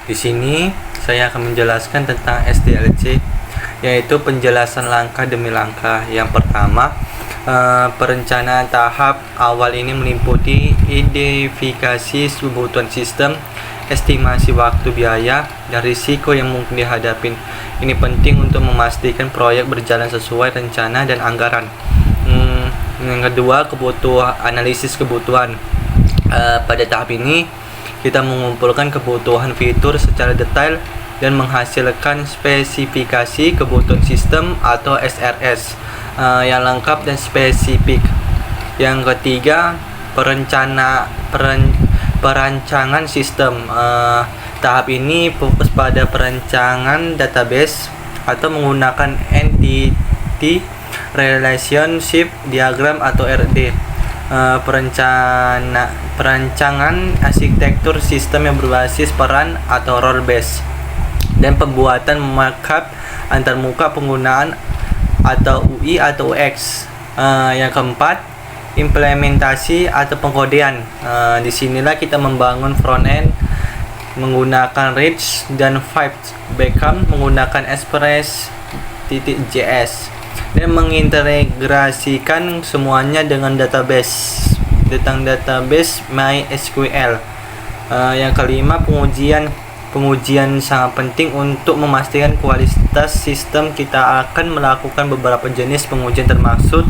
Di sini saya akan menjelaskan tentang SDLC, yaitu penjelasan langkah demi langkah. Yang pertama, perencanaan tahap awal ini meliputi identifikasi kebutuhan sistem, estimasi waktu, biaya, dan risiko yang mungkin dihadapi. Ini penting untuk memastikan proyek berjalan sesuai rencana dan anggaran. Yang kedua, analisis kebutuhan. Pada tahap ini kita mengumpulkan kebutuhan fitur secara detail dan menghasilkan spesifikasi kebutuhan sistem atau SRS yang lengkap dan spesifik. Yang ketiga, perancangan sistem. Tahap ini fokus pada perancangan database atau menggunakan Entity Relationship Diagram atau RD. Perancangan arsitektur sistem yang berbasis peran atau role based, dan pembuatan markup antarmuka penggunaan atau UI atau UX. Yang keempat, implementasi atau pengkodean. Disinilah kita membangun front end menggunakan Rich dan Vibe backend menggunakan Express.js dan mengintegrasikan semuanya dengan database MySQL. Yang kelima, pengujian sangat penting untuk memastikan kualitas sistem. Kita akan melakukan beberapa jenis pengujian termasuk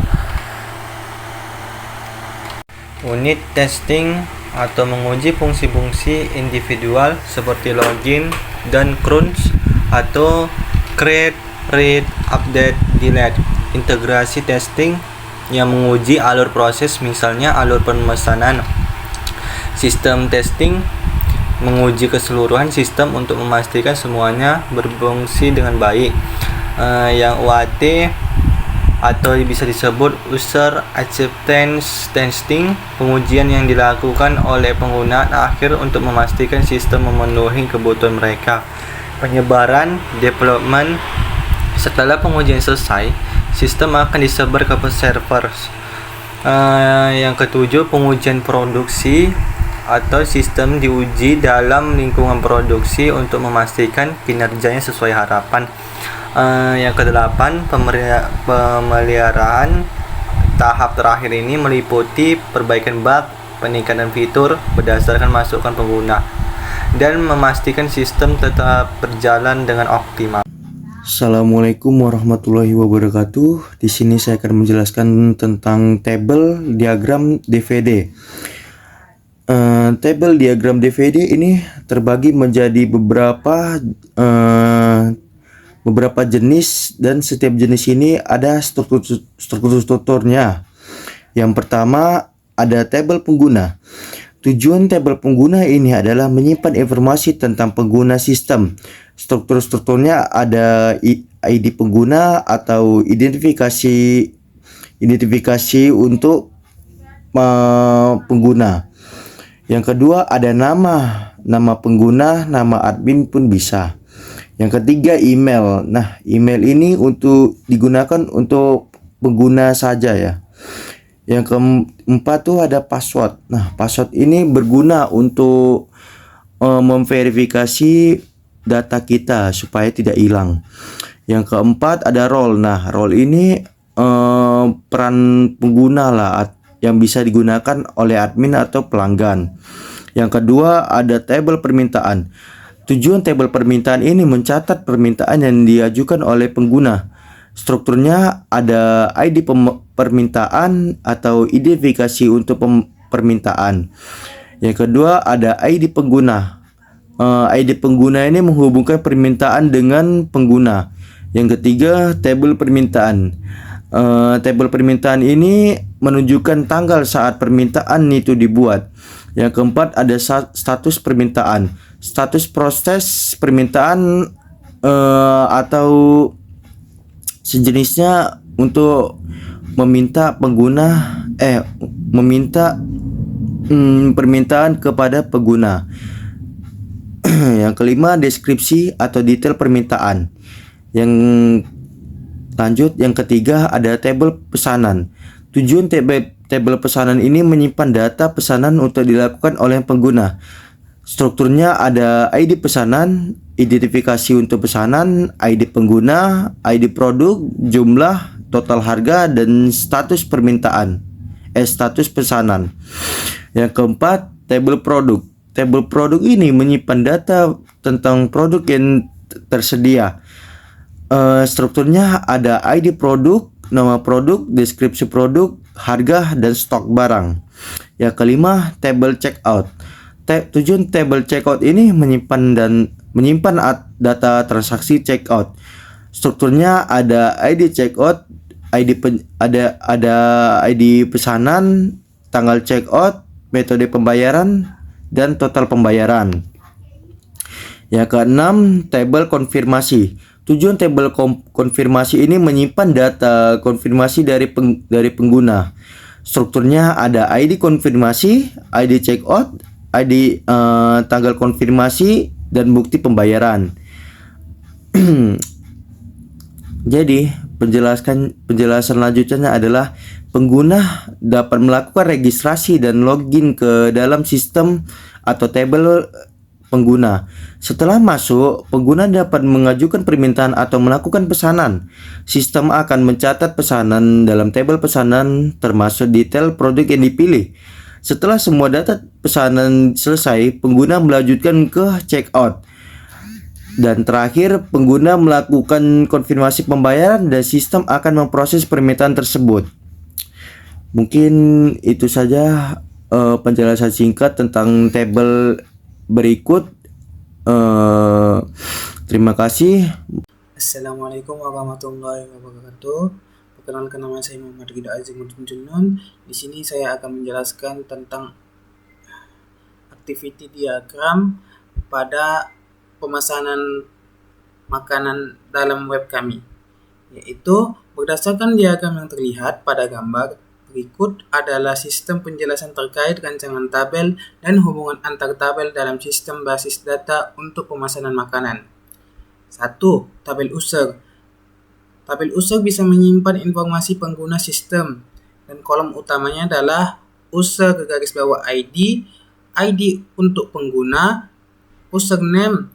unit testing atau menguji fungsi-fungsi individual seperti login dan cruise atau create, read, update, delete. Integrasi testing yang menguji alur proses, misalnya alur pemesanan. Sistem testing menguji keseluruhan sistem untuk memastikan semuanya berfungsi dengan baik. Yang UAT atau bisa disebut user acceptance testing, pengujian yang dilakukan oleh pengguna akhir untuk memastikan sistem memenuhi kebutuhan mereka. Penyebaran development. Setelah pengujian selesai, sistem akan disebar ke server. Yang ketujuh, pengujian produksi atau sistem diuji dalam lingkungan produksi untuk memastikan kinerjanya sesuai harapan. Yang kedelapan, pemeliharaan. Tahap terakhir ini meliputi perbaikan bug, peningkatan fitur berdasarkan masukan pengguna, dan memastikan sistem tetap berjalan dengan optimal. Assalamualaikum warahmatullahi wabarakatuh. Di sini saya akan menjelaskan tentang tabel diagram DVD. Tabel diagram DVD ini terbagi menjadi beberapa jenis, dan setiap jenis ini ada strukturnya. Yang pertama ada tabel pengguna. Tujuan tabel pengguna ini adalah menyimpan informasi tentang pengguna sistem. Strukturnya ada ID pengguna atau identifikasi untuk pengguna. Yang kedua ada nama pengguna, nama admin pun bisa. Yang ketiga email. Nah, email ini digunakan untuk pengguna saja ya. Yang keempat tuh ada password. Nah, password ini berguna untuk memverifikasi data kita supaya tidak hilang. Yang keempat ada role. Nah, role ini peran pengguna lah yang bisa digunakan oleh admin atau pelanggan. Yang kedua ada tabel permintaan. Tujuan tabel permintaan ini mencatat permintaan yang diajukan oleh pengguna. Strukturnya ada ID permintaan atau identifikasi untuk permintaan. Yang kedua ada ID pengguna. ID pengguna ini menghubungkan permintaan dengan pengguna. Yang ketiga, tabel permintaan. Tabel permintaan ini menunjukkan tanggal saat permintaan itu dibuat. Yang keempat, ada status permintaan. Status proses permintaan atau sejenisnya untuk meminta permintaan kepada pengguna. Yang kelima, deskripsi atau detail permintaan. Yang ketiga, ada tabel pesanan. Tujuan tabel pesanan ini menyimpan data pesanan untuk dilakukan oleh pengguna. Strukturnya ada ID pesanan, identifikasi untuk pesanan, ID pengguna, ID produk, jumlah, total harga, dan status permintaan. Status pesanan. Yang keempat, tabel produk. Tabel produk ini menyimpan data tentang produk yang tersedia. Strukturnya ada ID produk, nama produk, deskripsi produk, harga, dan stok barang. Yang kelima, tabel checkout. Tujuan tabel checkout ini menyimpan data transaksi checkout. Strukturnya ada ID checkout, ada ID pesanan, tanggal checkout, metode pembayaran, dan total pembayaran. Yang keenam, tabel konfirmasi. Tujuan tabel konfirmasi ini menyimpan data konfirmasi dari pengguna. Strukturnya ada ID konfirmasi, ID checkout, ID tanggal konfirmasi, dan bukti pembayaran. Jadi, penjelasan lanjutannya adalah pengguna dapat melakukan registrasi dan login ke dalam sistem atau tabel pengguna. Setelah masuk, pengguna dapat mengajukan permintaan atau melakukan pesanan. Sistem akan mencatat pesanan dalam tabel pesanan termasuk detail produk yang dipilih. Setelah semua data pesanan selesai, pengguna melanjutkan ke checkout. Dan terakhir, pengguna melakukan konfirmasi pembayaran dan sistem akan memproses permintaan tersebut. Mungkin itu saja penjelasan singkat tentang tabel berikut. Terima kasih. Assalamualaikum warahmatullahi wabarakatuh. Perkenalkan, nama saya Muhammad Ridha Azimuddin Junun. Di sini saya akan menjelaskan tentang activity diagram pada pemesanan makanan dalam web kami, yaitu berdasarkan diagram yang terlihat pada gambar berikut adalah sistem penjelasan terkait rancangan tabel dan hubungan antar tabel dalam sistem basis data untuk pemesanan makanan. 1. Tabel user. Tabel user bisa menyimpan informasi pengguna sistem dan kolom utamanya adalah user _ID, ID untuk pengguna, username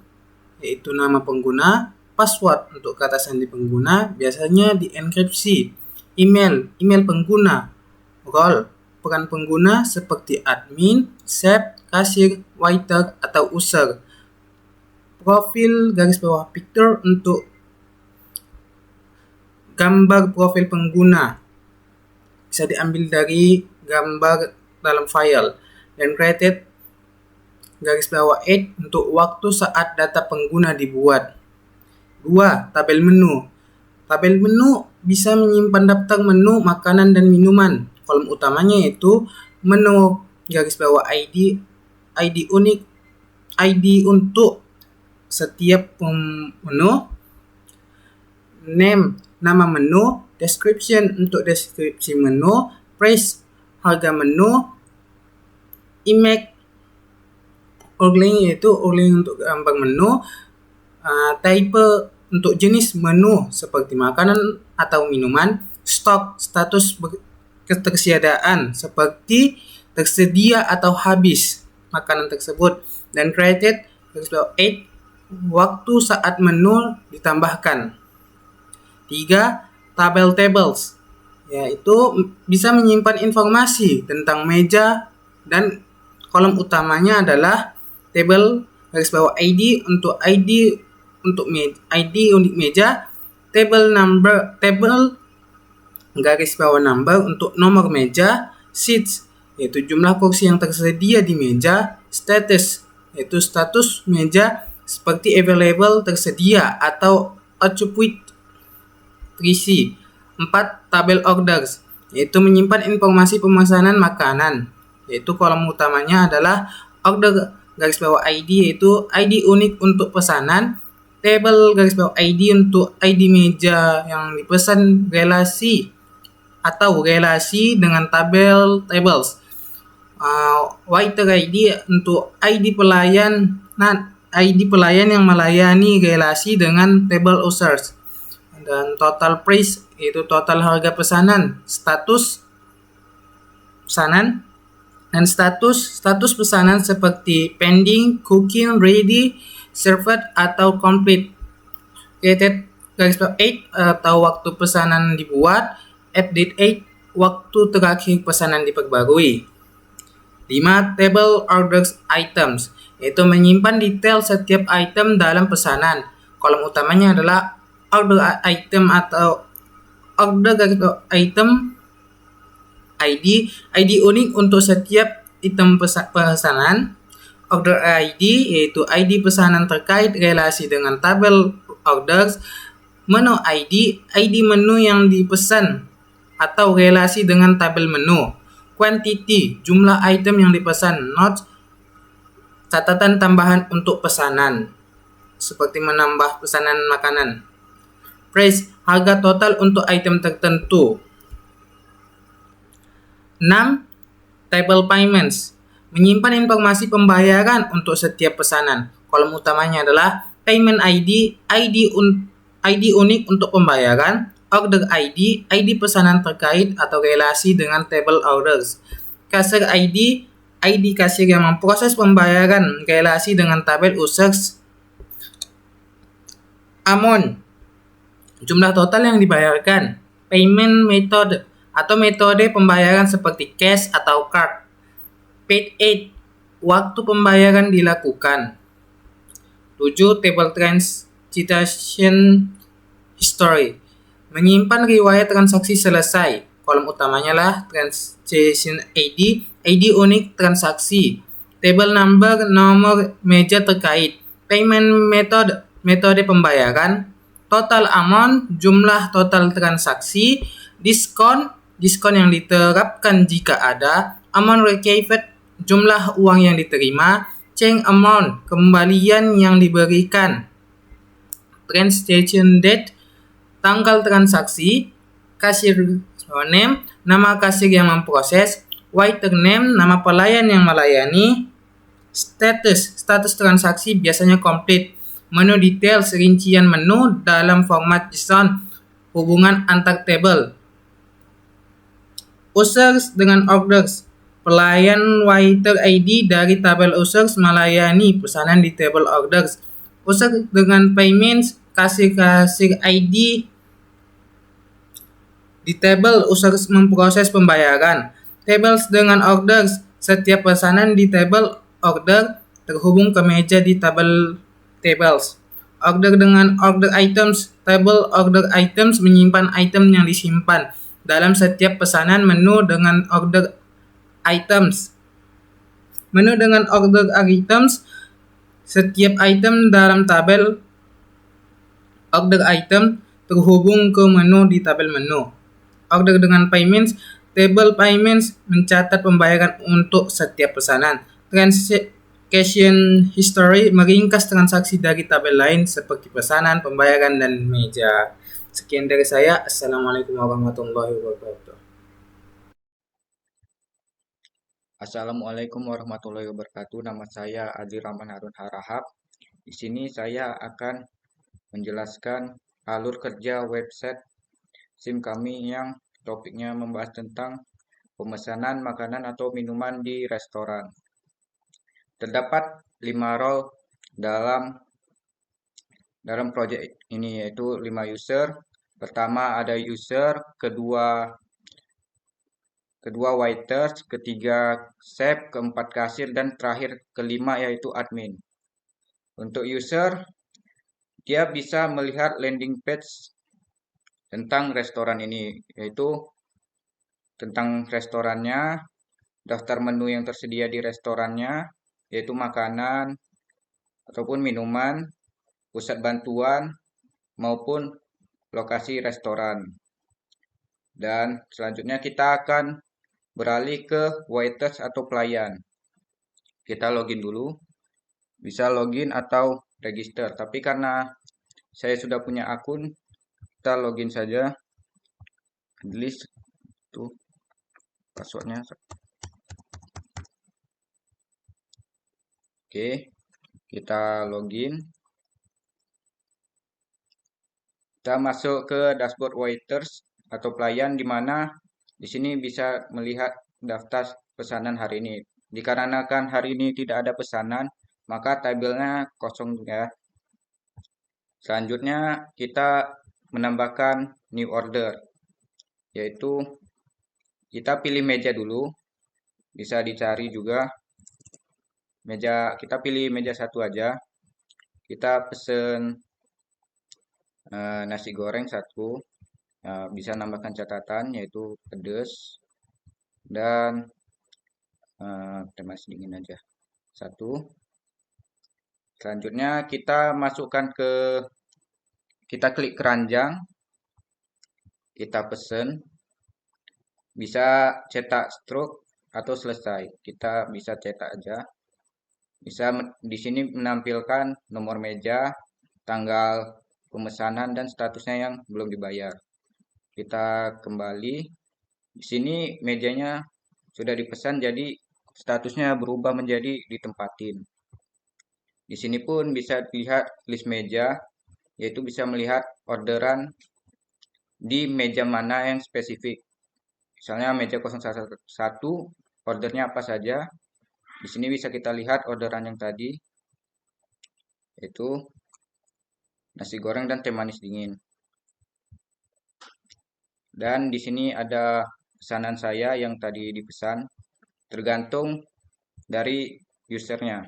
yaitu nama pengguna, password untuk kata sandi pengguna, biasanya dienkripsi, email pengguna, role, peran pengguna seperti admin, chef, kasir, waiter, atau user, profil _picture untuk gambar profil pengguna, bisa diambil dari gambar dalam file, dan created _8 untuk waktu saat data pengguna dibuat. 2. Tabel menu. Tabel menu bisa menyimpan daftar menu makanan dan minuman. Kolom utamanya yaitu menu _ID, ID unik, ID untuk setiap menu, name nama menu, description untuk deskripsi menu, price harga menu, image outline yaitu outline untuk gambar menu, type untuk jenis menu seperti makanan atau minuman, stok status ketersediaan seperti tersedia atau habis makanan tersebut, dan created _8 waktu saat menu ditambahkan. 3. Tabel tables, yaitu bisa menyimpan informasi tentang meja dan kolom utamanya adalah tabel _ID untuk ID untuk ID unik meja, tabel number untuk nomor meja, seats yaitu jumlah kursi yang tersedia di meja, status yaitu status meja seperti available tersedia atau occupied terisi. 4. Tabel orders, yaitu menyimpan informasi pemesanan makanan, yaitu kolom utamanya adalah order garis bawah ID, yaitu ID unik untuk pesanan, table garis bawah ID untuk ID meja yang dipesan, relasi atau relasi dengan tabel tables, waiter ID untuk ID pelayan, ID pelayan yang melayani relasi dengan table users, dan total price yaitu total harga pesanan, status pesanan, dan status pesanan seperti pending, cooking, ready, served atau complete. Created garis bawah 8 atau waktu pesanan dibuat, update 8 waktu terakhir pesanan diperbarui. 5. Table orders items, yaitu menyimpan detail setiap item dalam pesanan. Kolom utamanya adalah order item atau order garis bawah item ID unik untuk setiap item pesanan, order ID yaitu ID pesanan terkait relasi dengan tabel orders, menu ID menu yang dipesan atau relasi dengan tabel menu, quantity jumlah item yang dipesan, note catatan tambahan untuk pesanan seperti menambah pesanan makanan, price harga total untuk item tertentu. 6. Table payments, menyimpan informasi pembayaran untuk setiap pesanan. Kolom utamanya adalah payment ID unik untuk pembayaran, order ID pesanan terkait atau relasi dengan table orders, cashier ID kasir yang memproses pembayaran relasi dengan tabel users, amount jumlah total yang dibayarkan, payment method atau metode pembayaran seperti cash atau card, paid aid waktu pembayaran dilakukan. 7. Table transaction history, menyimpan riwayat transaksi selesai. Kolom utamanya lah transaction ID unik transaksi, table number nomor meja terkait, payment metode pembayaran, total amount jumlah total transaksi, diskon yang diterapkan jika ada, amount received jumlah uang yang diterima, change amount kembalian yang diberikan, transaction date tanggal transaksi, cashier name nama kasir yang memproses, waiter name nama pelayan yang melayani, status transaksi biasanya complete, menu details rincian menu dalam format JSON, hubungan antar table, users dengan orders, pelayan waiter ID dari tabel users melayani pesanan di table orders, user dengan payments, kasir ID di table users memproses pembayaran, tables dengan orders, setiap pesanan di table order terhubung ke meja di tabel tables, order dengan order items, table order items menyimpan item yang disimpan dalam setiap pesanan, menu dengan order items, setiap item dalam tabel order item terhubung ke menu di tabel menu. Order dengan payments, table payments mencatat pembayaran untuk setiap pesanan. Transaction history meringkas transaksi dari tabel lain seperti pesanan, pembayaran, dan meja. Sekian dari saya. Assalamualaikum warahmatullahi wabarakatuh. Assalamualaikum warahmatullahi wabarakatuh. Nama saya Adi Rahman Harun Harahap. Di sini saya akan menjelaskan alur kerja website SIM kami yang topiknya membahas tentang pemesanan makanan atau minuman di restoran. Terdapat 5 role dalam project ini, yaitu 5 user. Pertama ada user, kedua waiters, ketiga chef, keempat kasir, dan terakhir kelima yaitu admin. Untuk user, dia bisa melihat landing page tentang restoran ini, yaitu tentang restorannya, daftar menu yang tersedia di restorannya, yaitu makanan ataupun minuman, pusat bantuan, maupun lokasi restoran. Dan selanjutnya kita akan beralih ke waiters atau pelayan. Kita login dulu, bisa login atau register. Tapi karena saya sudah punya akun, kita login saja. List itu passwordnya. Oke, kita login. Kita masuk ke dashboard waiters atau pelayan, di mana di sini bisa melihat daftar pesanan hari ini. Dikarenakan hari ini tidak ada pesanan, maka tabelnya kosong ya. Selanjutnya kita menambahkan new order, yaitu kita pilih meja dulu, bisa dicari juga meja, kita pilih meja satu aja. Kita pesen nasi goreng satu, bisa nambahkan catatan yaitu pedas dan teh manis dingin aja satu. Selanjutnya kita masukkan kita klik keranjang, kita pesen, bisa cetak stroke atau selesai. Kita bisa cetak aja. Bisa di sini menampilkan nomor meja, tanggal pemesanan dan statusnya yang belum dibayar. Kita kembali. Di sini mejanya sudah dipesan, jadi statusnya berubah menjadi ditempatin. Di sini pun bisa dilihat list meja, yaitu bisa melihat orderan di meja mana yang spesifik. Misalnya meja 01, ordernya apa saja. Di sini bisa kita lihat orderan yang tadi, yaitu nasi goreng dan teh manis dingin. Dan di sini ada pesanan saya yang tadi dipesan, tergantung dari usernya.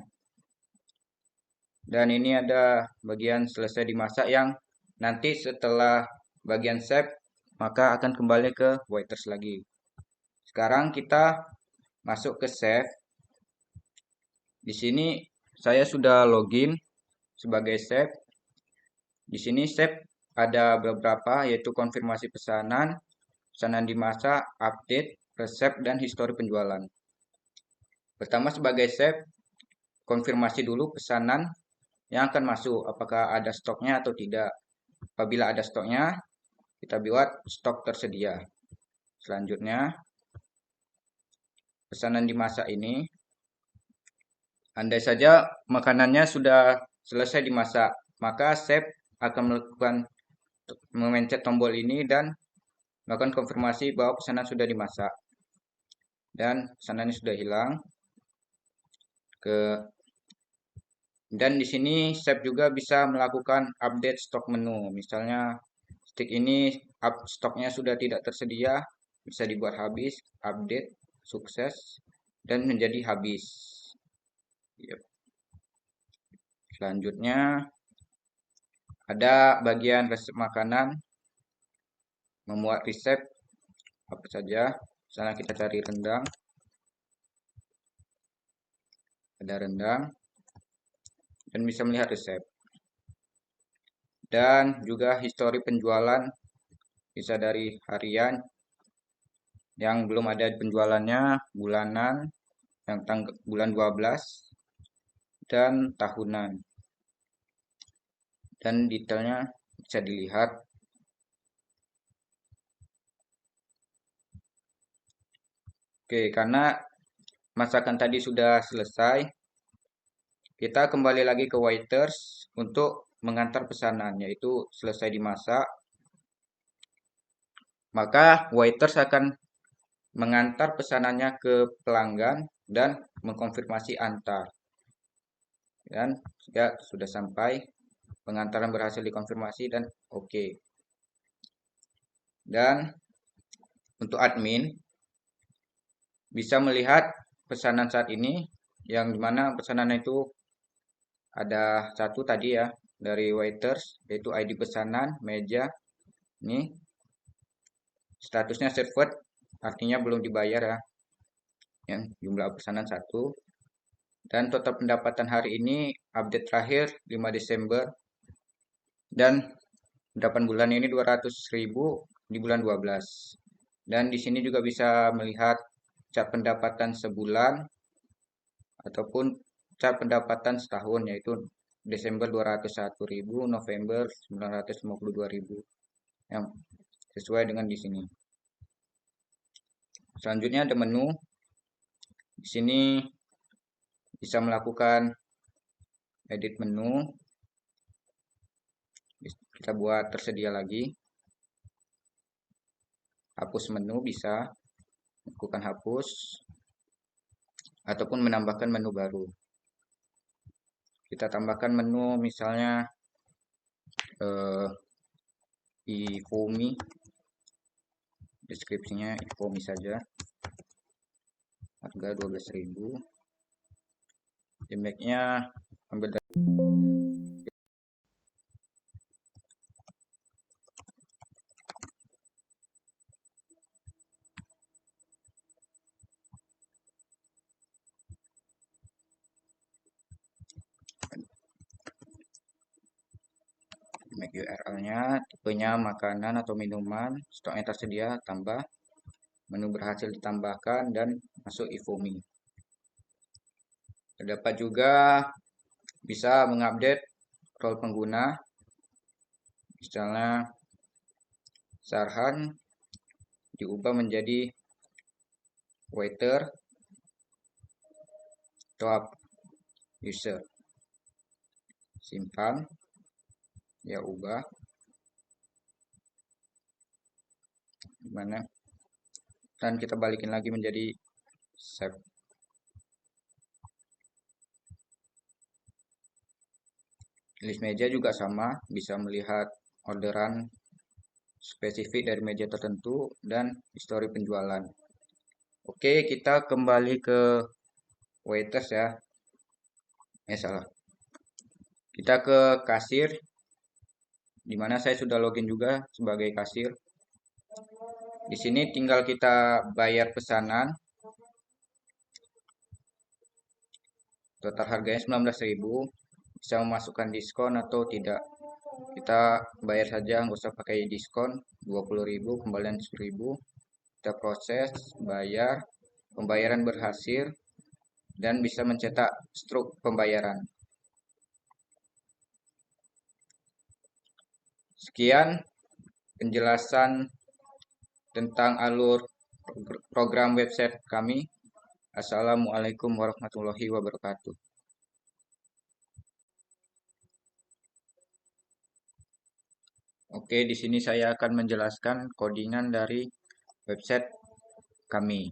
Dan ini ada bagian selesai dimasak yang nanti setelah bagian save, maka akan kembali ke waiters lagi. Sekarang kita masuk ke save. Di sini saya sudah login sebagai chef. Di sini chef ada beberapa, yaitu konfirmasi pesanan, pesanan dimasak, update, resep, dan histori penjualan. Pertama sebagai chef, konfirmasi dulu pesanan yang akan masuk, apakah ada stoknya atau tidak. Apabila ada stoknya, kita buat stok tersedia. Selanjutnya, pesanan dimasak ini, andai saja makanannya sudah selesai dimasak, maka chef akan memencet tombol ini dan melakukan konfirmasi bahwa pesanan sudah dimasak. Dan pesanannya sudah hilang. Dan di sini chef juga bisa melakukan update stok menu. Misalnya stick ini stoknya sudah tidak tersedia, bisa dibuat habis, update, sukses, dan menjadi habis. Yep. Selanjutnya ada bagian resep makanan, memuat resep apa saja. Misalnya kita cari rendang, ada rendang, dan bisa melihat resep. Dan juga histori penjualan, bisa dari harian yang belum ada penjualannya, bulanan yang bulan 12, dan tahunan. Dan detailnya bisa dilihat. Oke, karena masakan tadi sudah selesai, kita kembali lagi ke waiters untuk mengantar pesanan, yaitu selesai dimasak. Maka waiters akan mengantar pesanannya ke pelanggan dan mengkonfirmasi antar. Dan ya sudah sampai, pengantaran berhasil dikonfirmasi dan oke. Dan untuk admin bisa melihat pesanan saat ini, yang dimana pesanan itu ada satu tadi ya dari waiters, yaitu ID pesanan meja. Ini statusnya served, artinya belum dibayar ya, yang jumlah pesanan 1. Dan total pendapatan hari ini update terakhir 5 Desember dan 8 bulan ini 200.000 di bulan 12. Dan di sini juga bisa melihat cat pendapatan sebulan ataupun cat pendapatan setahun, yaitu Desember 201.000, November 952.000 yang sesuai dengan di sini. Selanjutnya ada menu. Di sini bisa melakukan edit menu. Kita buat tersedia lagi. Hapus menu bisa, lakukan hapus ataupun menambahkan menu baru. Kita tambahkan menu misalnya iFomi, deskripsinya iFomi saja, harga 12.000. Image-nya ambil dari URL-nya, tipenya makanan atau minuman, stoknya tersedia, tambah, menu berhasil ditambahkan, dan masuk iFomi. Terdapat juga bisa mengupdate role pengguna, misalnya Sarhan diubah menjadi waiter, top user, simpan, ya ubah, gimana, dan kita balikin lagi menjadi save. List meja juga sama, bisa melihat orderan spesifik dari meja tertentu dan histori penjualan. Oke, kita kembali ke waiters ya. Salah. Kita ke kasir, dimana saya sudah login juga sebagai kasir. Di sini tinggal kita bayar pesanan. Total harganya 19.000. Bisa memasukkan diskon atau tidak. Kita bayar saja, nggak usah pakai diskon. 20.000, kembalian 10.000. Kita proses, bayar, pembayaran berhasil, dan bisa mencetak struk pembayaran. Sekian penjelasan tentang alur program website kami. Assalamualaikum warahmatullahi wabarakatuh. Oke, di sini saya akan menjelaskan codingan dari website kami.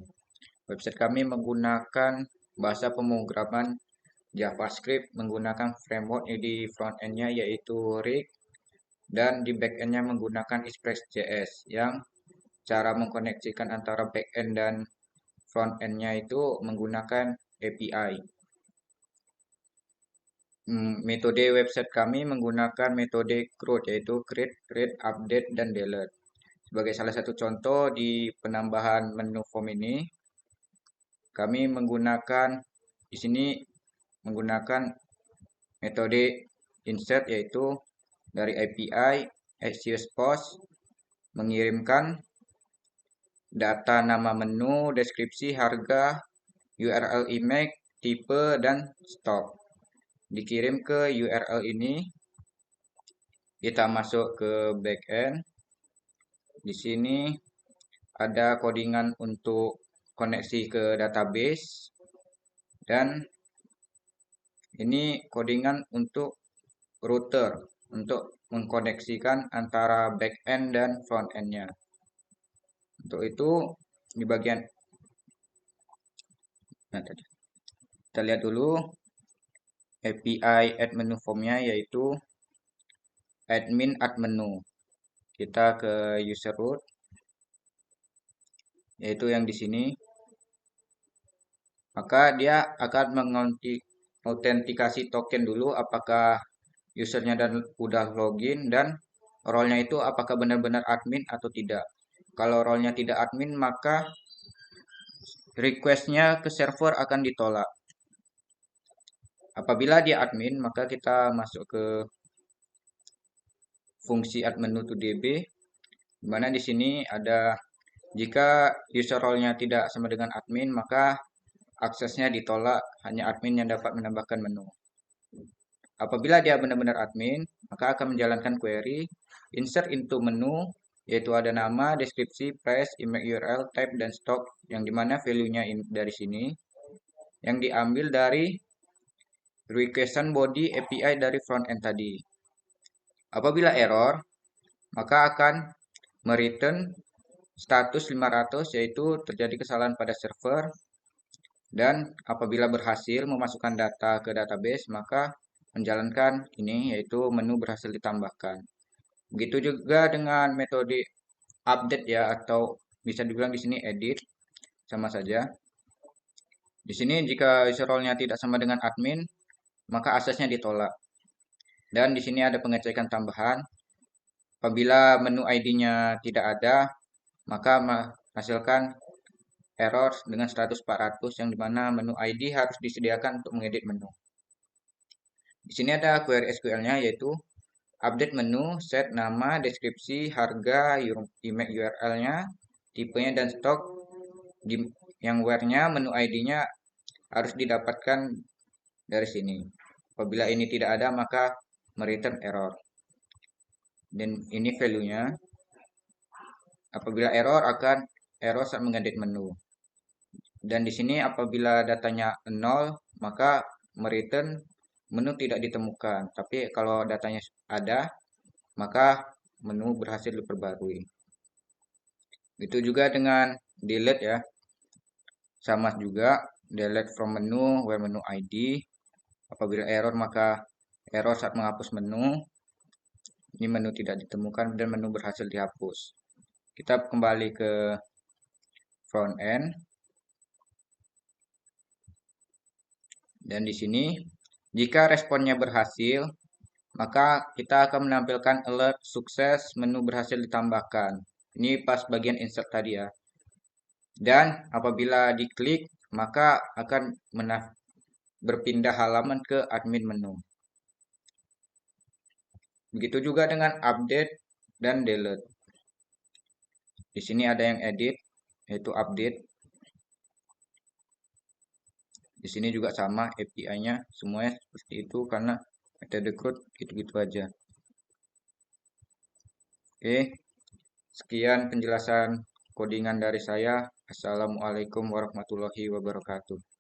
Website kami menggunakan bahasa pemrograman JavaScript menggunakan framework di front-end-nya yaitu React, dan di back-end-nya menggunakan Express.js yang cara mengkoneksikan antara back-end dan front-end-nya itu menggunakan API. Metode website kami menggunakan metode CRUD, yaitu create, update, dan delete. Sebagai salah satu contoh di penambahan menu form ini, kami menggunakan di sini menggunakan metode insert, yaitu dari API Axios mengirimkan data nama menu, deskripsi, harga, URL image, tipe, dan stok. Dikirim ke URL ini. Kita masuk ke backend. Di sini ada codingan untuk koneksi ke database, dan ini codingan untuk router untuk mengkoneksikan antara backend dan frontend-nya. Untuk itu di bagian kita lihat dulu API add menu form-nya, yaitu admin add menu. Kita ke user root, yaitu yang di sini. Maka dia akan mengautentikasi token dulu apakah usernya dan udah login, dan role-nya itu apakah benar-benar admin atau tidak. Kalau role-nya tidak admin, maka request-nya ke server akan ditolak. Apabila dia admin, maka kita masuk ke fungsi add menu to DB, di mana di sini ada jika user role-nya tidak sama dengan admin, maka aksesnya ditolak, hanya admin yang dapat menambahkan menu. Apabila dia benar-benar admin, maka akan menjalankan query insert into menu, yaitu ada nama, deskripsi, price, email URL, type, dan stock, yang dimana value-nya dari sini, yang diambil dari requestan body API dari front end tadi. Apabila error, maka akan mereturn status 500, yaitu terjadi kesalahan pada server, dan apabila berhasil memasukkan data ke database, maka menjalankan ini, yaitu menu berhasil ditambahkan. Begitu juga dengan metode update ya, atau bisa dibilang di sini edit, sama saja. Di sini jika user role-nya tidak sama dengan admin, maka aksesnya ditolak. Dan di sini ada pengecekan tambahan. Apabila menu ID-nya tidak ada, maka menghasilkan error dengan status 400, yang dimana menu ID harus disediakan untuk mengedit menu. Di sini ada query SQL-nya, yaitu update menu, set nama, deskripsi, harga, email URL-nya, tipenya, dan stok. Yang where-nya, menu ID-nya harus didapatkan dari sini. Apabila ini tidak ada, maka mereturn error. Dan ini value-nya. Apabila error, akan error saat mengedit menu. Dan di sini apabila datanya 0, maka mereturn menu tidak ditemukan. Tapi kalau datanya ada, maka menu berhasil diperbarui. Itu juga dengan delete ya. Sama juga, delete from menu, where menu ID. Apabila error, maka error saat menghapus menu. Ini menu tidak ditemukan dan menu berhasil dihapus. Kita kembali ke front end. Dan di sini, jika responnya berhasil, maka kita akan menampilkan alert sukses, menu berhasil ditambahkan. Ini pas bagian insert tadi ya. Dan apabila diklik, maka akan berpindah halaman ke admin menu. Begitu juga dengan update dan delete. Di sini ada yang edit, yaitu update. Di sini juga sama API-nya, semuanya seperti itu karena metode CRUD gitu-gitu aja. Oke, sekian penjelasan codingan dari saya. Assalamualaikum warahmatullahi wabarakatuh.